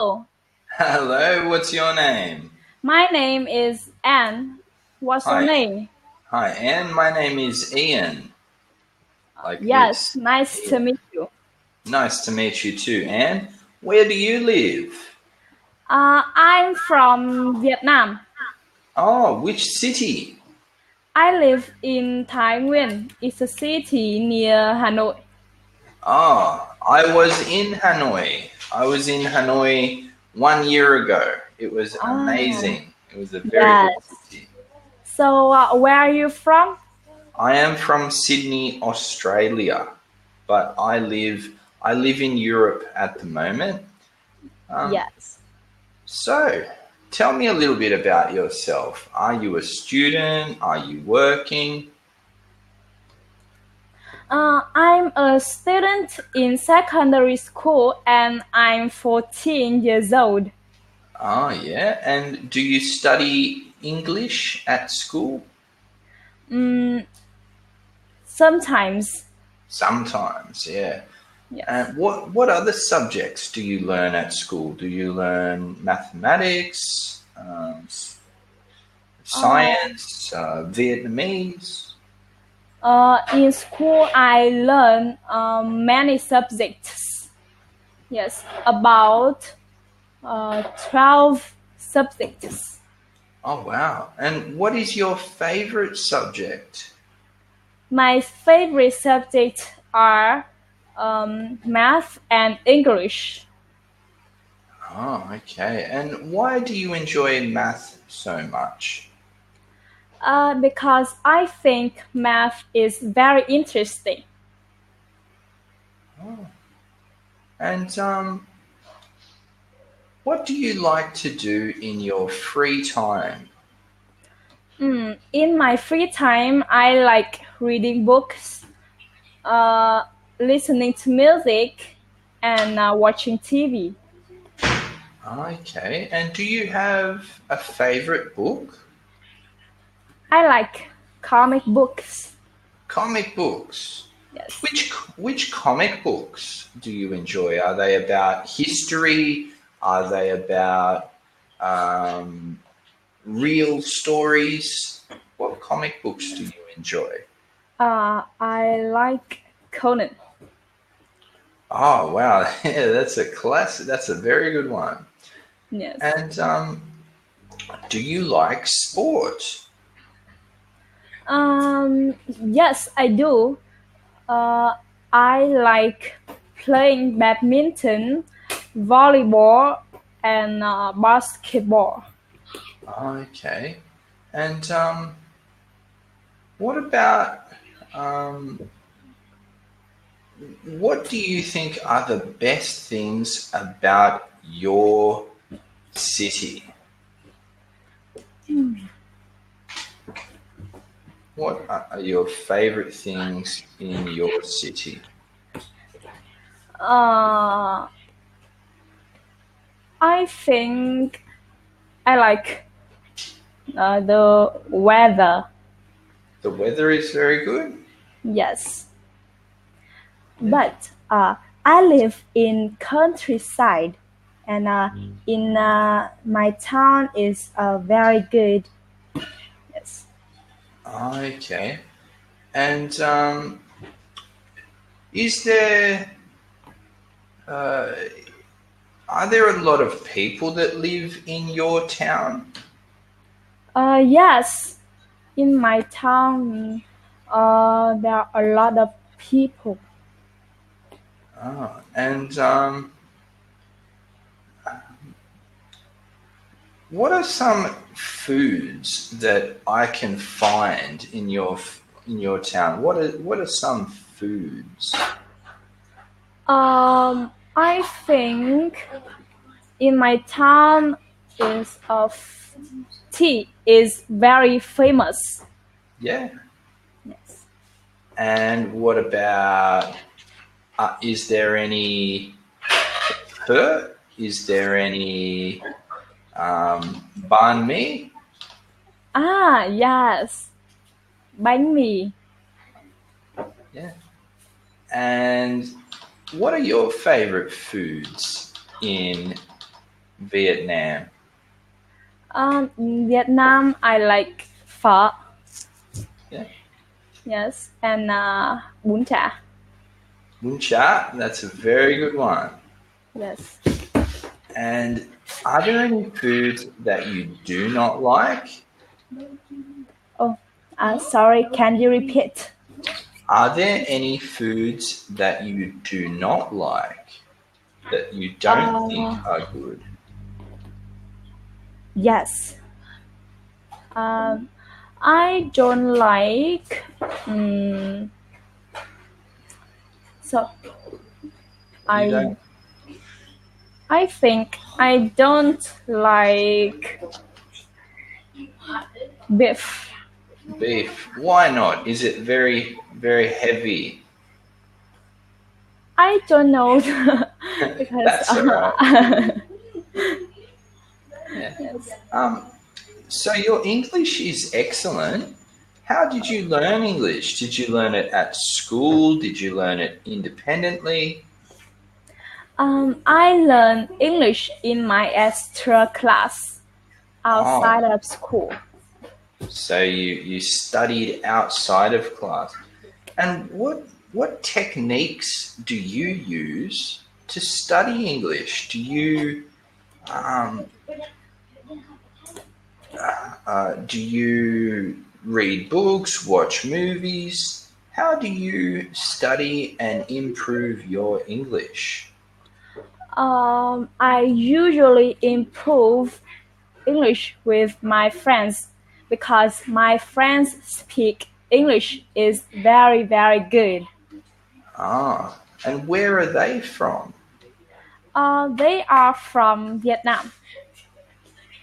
Hello, Hello, what's your name? my name is Anne. What's your Hi, name? hi, Anne. My name is Ian, like Yes, this. nice to Ian. meet you. Nice to meet you too, Anne. Where do you live? I'm from Vietnam. Oh, which city? I live in Thái Nguyên. It's a city near Hanoi. Oh, I was in Hanoi. I was in Hanoi 1 year ago. It was Oh, amazing. It was a very good yes. city. So, where are you from? I am from Sydney, Australia, but I live in Europe at the moment. Um, Yes. So, tell me a little bit about yourself. Are you a student? Are you working? I'm a student in secondary school and I'm 14 years old. Oh, yeah. And do you study English at school? Mm, sometimes, Sometimes, yeah. yes. And what other subjects do you learn at school? Do you learn mathematics, Uh, science, Vietnamese? In school, I learn many subjects. Yes, about 12 subjects. Oh, wow. And what is your favorite subject? My favorite subjects are math and English Oh, okay. And why do you enjoy math so much? because I think math is very interesting. Oh. And what do you like to do in your free time? In my free time, I like reading books, uh, listening to music, and watching TV. Okay. And do you have a favorite book? I like comic books. Comic books. Yes. Which comic books do you enjoy? Are they about history? Are they about um, real stories? What comic books do you enjoy? I like Conan. Oh wow, yeah, that's a class. That's a very good one. Yes. And do you like sport? Yes, I do. Uh, I like playing badminton, volleyball, and basketball. Okay. And what about um, what do you think are the best things about your city? What are your favorite things in your city? Uh, I think I like the weather. The weather is very good. Yes, Yeah. but I live in countryside, and in my town is very good. Yes. Okay. And is there uh, are there a lot of people that live in your town? Yes, in my town, there are a lot of people. Oh, and what are some foods that I can find in your town? What are some foods? I think in my town is of tea is very famous. Yeah. Yes. And what about is there any pho? Is there any banh mi? Yes, bánh mì. Yeah. And what are your favorite foods in? Vietnam? In Vietnam, I like phở. Yeah. Yes, and bún chả. Bún chả, that's a very good one. Yes. And are there any foods that you do not like? Oh, sorry. Can you repeat? Are there any foods that you do not like, that you don't think are good? Yes. I don't like. So You I don't? I think I don't like beef. Beef. Why not? Is it very, very heavy? I don't know because That's all right. Yeah. yes. So your English is excellent. How did you learn English? Did you learn it at school? Did you learn it independently? I learn English in my extra class outside Oh, of school. so you studied outside of class. And what techniques do you use to study English? Do you read books, watch movies? How do you study and improve your English? I usually improve English with my friends because my friends speak English is very, very good. And where are they from? They are from Vietnam.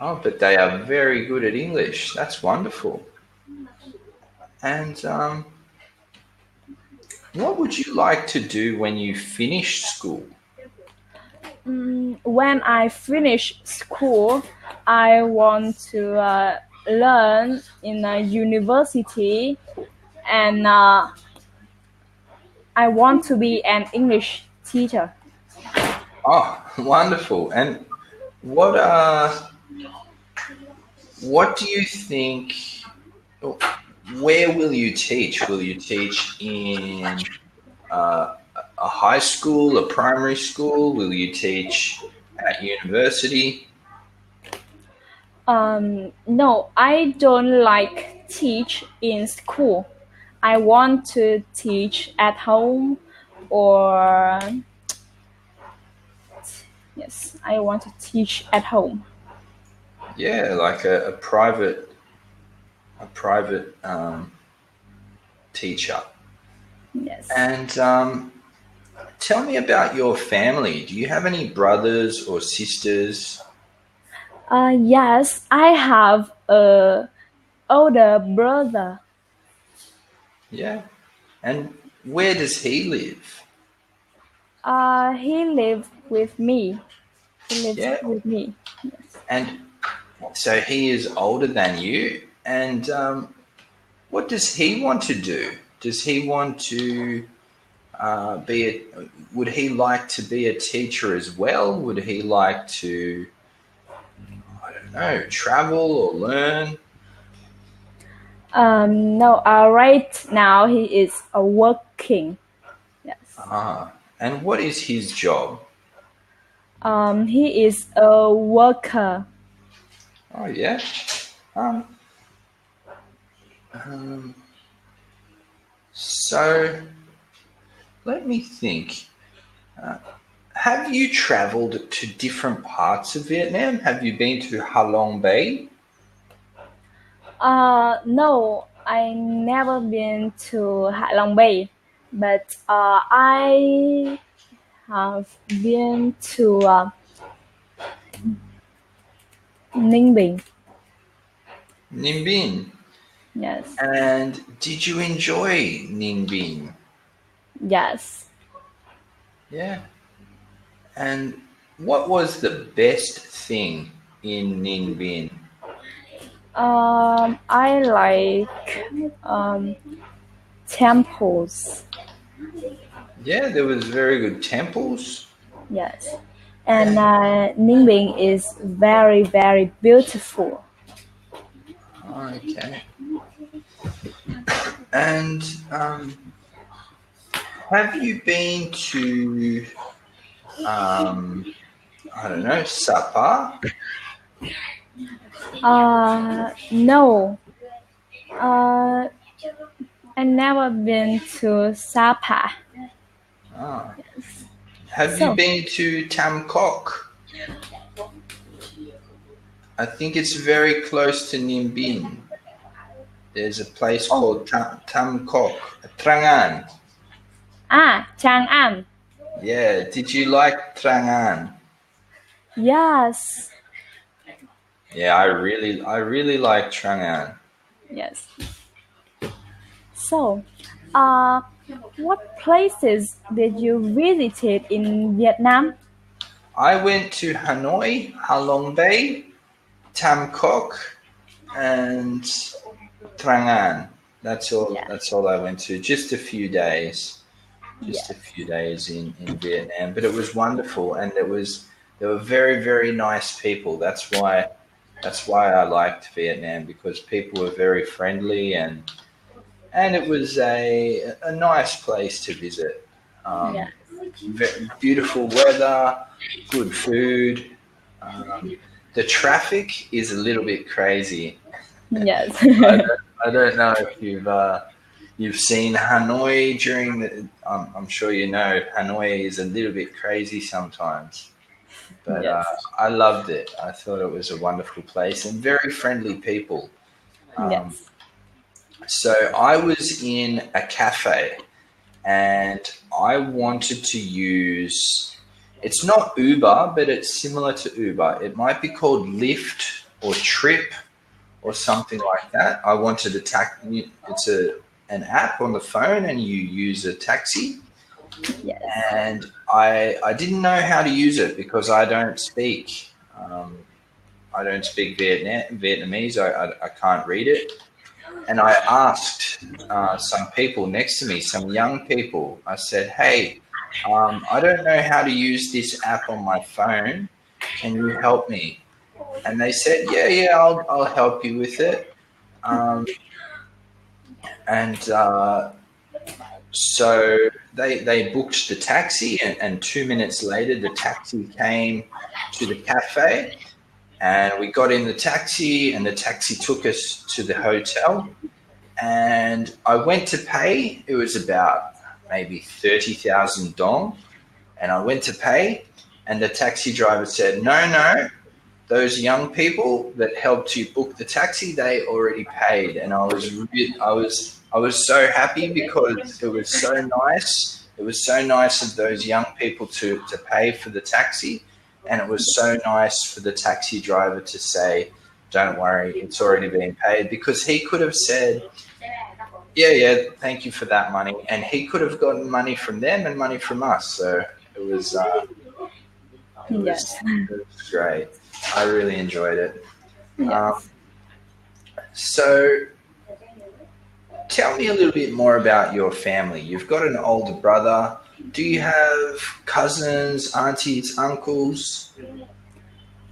Oh, but they are very good at English. That's wonderful. And what would you like to do when you finish school? When I finish school, I want to learn in a university, and I want to be an English teacher. Oh, wonderful. And what what do you think, where will you teach? Will you teach in a high school, a primary school? Will you teach at university? No, I don't like teach in school. I want to teach at home, or yes, I want to teach at home. Yeah, like a private teacher. Yes. And tell me about your family. Do you have any brothers or sisters? Yes, I have a older brother. Yeah. And where does he live? He lives with me. He lives Yeah. with me. Yes. And so he is older than you. And what does he want to do? Does he want to would he like to be a teacher as well? Would he like to, I don't know, travel or learn? No, right now he is working. Yes. And what is his job? He is a worker. Oh, yeah. Um, so let me think. Have you traveled to different parts of Vietnam? Have you been to Ha Long Bay? No, I never been to Hạ Long Bay, but I have been to Ninh Bình. Ninh Binh. Yes. And did you enjoy Ninh Binh? Yes. Yeah. And what was the best thing in Ninh Binh? I like temples. Yeah, there was very good temples. Yes. and Ninh Bình is very, very beautiful. Okay. And have you been to, I don't know, Sapa? No, I never been to Sapa. Ah. Have you So, been to Tam Kok? I think it's very close to Ninh Bình. There's a place called Tam Kok, Trangan. Trang An. Yeah, did you like Trangan? Yes. Yeah, I really like Trangan. Yes. So, what places did you visited in Vietnam? I went to Hanoi, Halong Bay, Tam Kok, and Trangan. That's all. Yeah. That's all I went to. Just a few days. Just Yes. a few days in Vietnam, but it was wonderful, and they were very, very nice people. That's why I liked Vietnam, because people were very friendly, and it was a nice place to visit. Yeah. Beautiful weather, good food. The traffic is a little bit crazy. Yes. I don't know if you've seen Hanoi during the. I'm sure you know Hanoi is a little bit crazy sometimes, but Yes. I loved it. I thought it was a wonderful place and very friendly people. Yes. So I was in a cafe, and I wanted to use. It's not Uber, but it's similar to Uber. It might be called Lyft or Trip or something like that. I wanted a taxi. It's an app on the phone, and you use a taxi. Yes. And I didn't know how to use it because I don't speak Vietnamese. I can't read it. And I asked some people next to me, some young people. I said, "Hey, I don't know how to use this app on my phone. Can you help me?" And they said, "Yeah, I'll help you with it." And so they booked the taxi, and 2 minutes later, the taxi came to the cafe, and we got in the taxi, and the taxi took us to the hotel. And I went to pay. It was about maybe 30,000 dong. And I went to pay, and the taxi driver said, no, those young people that helped you book the taxi, they already paid. And I was so happy because it was so nice. It was so nice of those young people to pay for the taxi. And it was so nice for the taxi driver to say, "Don't worry, it's already been paid," because he could have said, yeah, thank you for that money. And he could have gotten money from them and money from us. So it was Yes. great. I really enjoyed it. Yes. So tell me a little bit more about your family. You've got an older brother. Do you have cousins, aunties, uncles?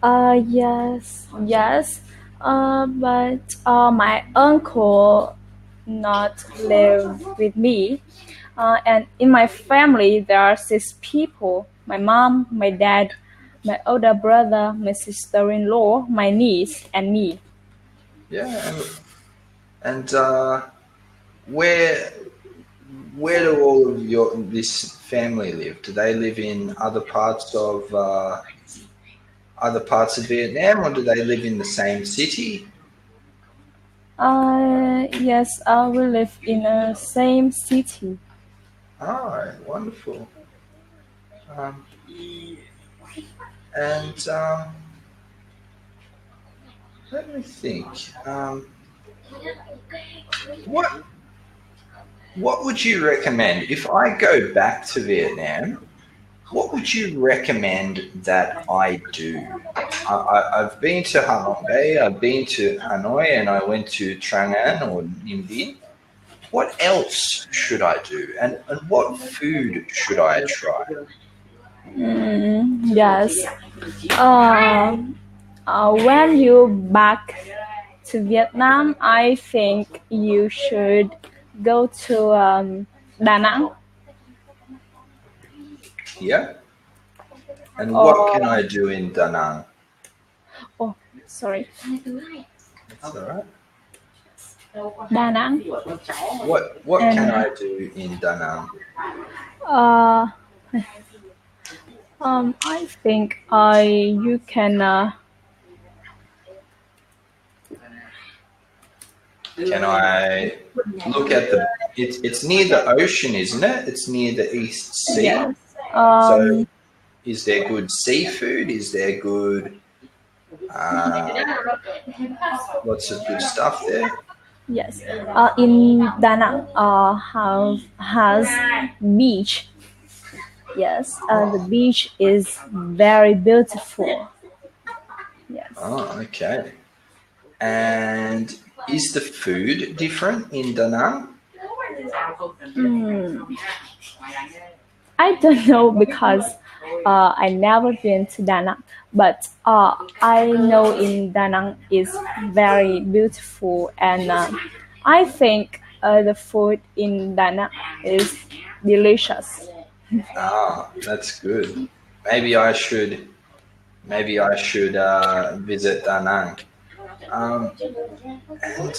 Yes. But my uncle not live with me. And in my family, there are 6 people: my mom, my dad, my older brother, my sister-in-law, my niece, and me. Yeah. And where do all of this family live? Do they live in other parts of Vietnam, or do they live in the same city? Yes, we live in the same city. Oh, wonderful. And let me think. What would you recommend if I go back to Vietnam? What would you recommend that I do? I've been to Ha Long Bay, I've been to Hanoi, and I went to Trang An or Ninh Binh. What else should I do? And what food should I try? Yes. Uh, when you back to Vietnam, I think you should go to Da Nang. Yeah. And what can Or I do in Da Nang? oh, sorry, That's all right. Da Nang. What can And I do in Da Nang? uh, I think you can Can I look at the? It's near the ocean, isn't it? It's near the East Sea. yes. So, Um, is there good seafood? Is there good uh, lots of good stuff there? yes. In Da Nang, has beach. Yes. The Oh, beach is very beautiful. Yes. oh, okay. And is the food different in Da Nang? Hmm. I don't know because I never been to Da Nang, but I know in Da Nang is very beautiful, and I think the food in Da Nang is delicious. Ah, that's good. Maybe I should. Maybe I should visit Da Nang. Um, and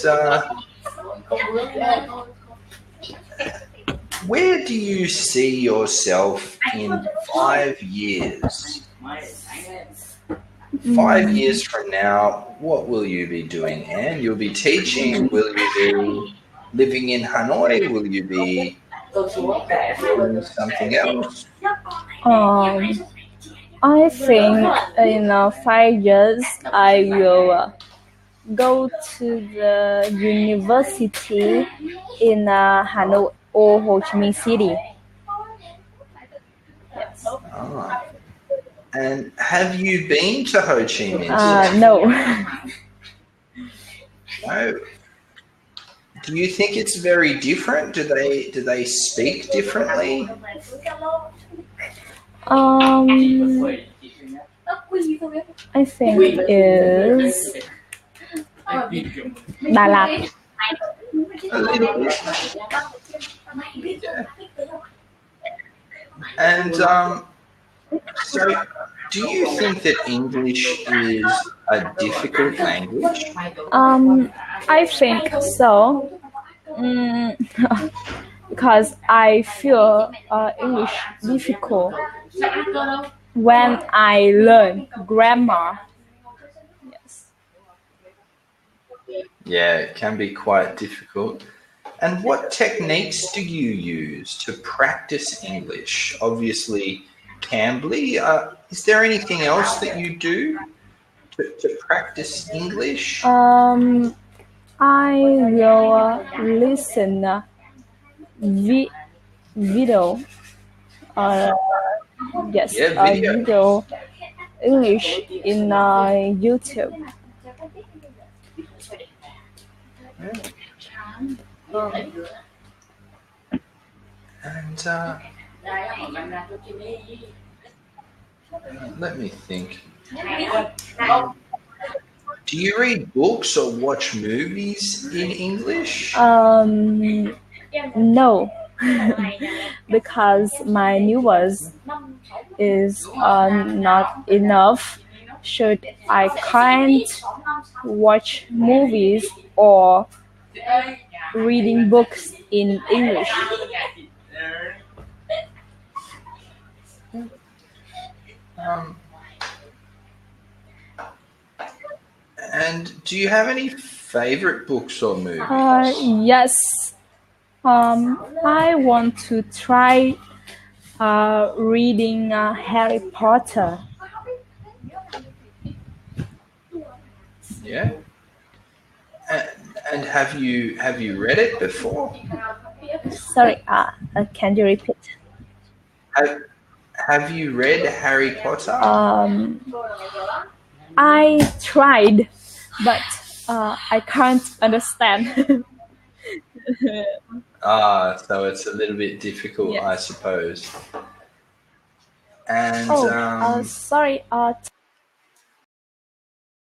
where do you see yourself in 5 years? 5 years from now, what will you be doing, Anne? You'll be teaching? Will you be living in Hanoi? Will you be doing something else? Um, I think in 5 years I will go to the university in Hanoi or Ho Chi Minh City. Yes. Ah. And have you been to Ho Chi Minh City? No. No. Do you think it's very different? Do they speak differently? um, I think is Đà Lạt. A little bit. Yeah. And so, do you think that English is a difficult language? I think so. Mm, because I feel English difficult when I learn grammar. Yes. Yeah, it can be quite difficult. And what techniques do you use to practice English? Obviously, Cambly. Is there anything else that you do to practice English? I will listen vi- video. Uh, yes, Yeah, video. video English in YouTube. And let me think. Do you read books or watch movies in English? No, because my viewers is not enough. Should I can't watch movies or reading books in English? Um, and do you have any favorite books or movies? Yes. I want to try reading Harry Potter. Yeah. And have you read it before? Sorry, can you repeat? Have you read Harry Potter? I tried, but I can't understand. So it's a little bit difficult, Yes. I suppose. And Oh, sorry.